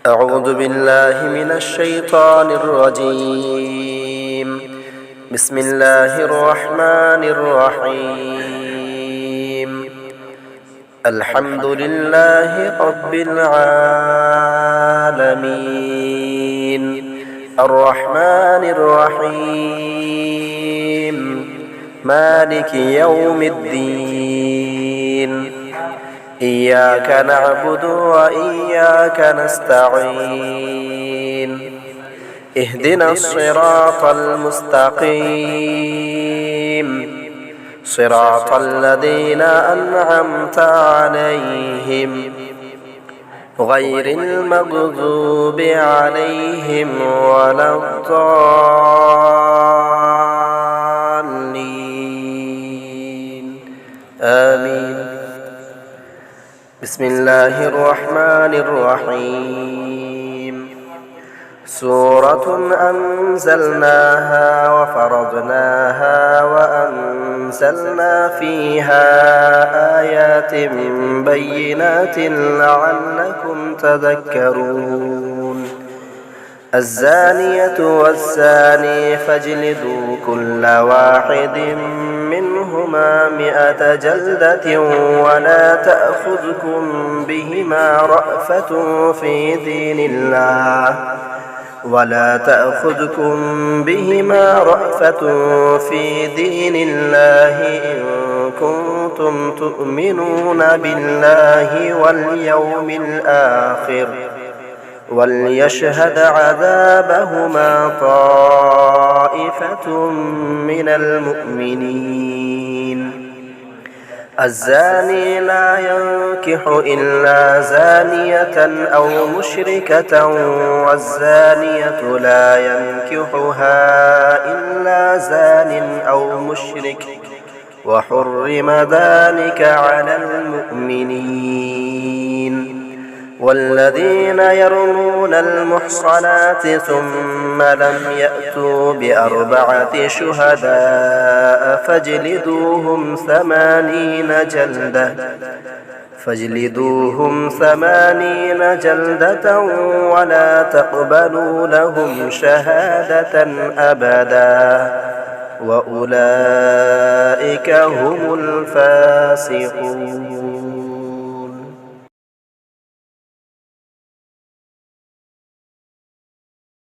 أعوذ بالله من الشيطان الرجيم. بسم الله الرحمن الرحيم. الحمد لله رب العالمين، الرحمن الرحيم، مالك يوم الدين. إياك نعبد وإياك نستعين. اهدنا الصراط المستقيم، صراط الذين أنعمت عليهم غير المغضوب عليهم ولا الضالين. آمين. بسم الله الرحمن الرحيم. سورة أنزلناها وفرضناها وأنزلنا فيها آيات بينات لعلكم تذكرون. الزانية والزاني فاجلدوا كل واحد منهما 100 جلدة ولا تأخذكم بهما رأفة في دين الله إن كنتم تؤمنون بالله واليوم الآخر، وليشهد عذابهما طائفة من المؤمنين. الزاني لا ينكح إلا زانية أو مشركة، والزانية لا ينكحها إلا زان أو مشرك، وحرم ذلك على المؤمنين. والذين يرمون المحصنات ثم لم يأتوا ب4 شهداء فاجلدوهم 80 جلدة ولا تقبلوا لهم شهادة أبدا، وأولئك هم الفاسقون.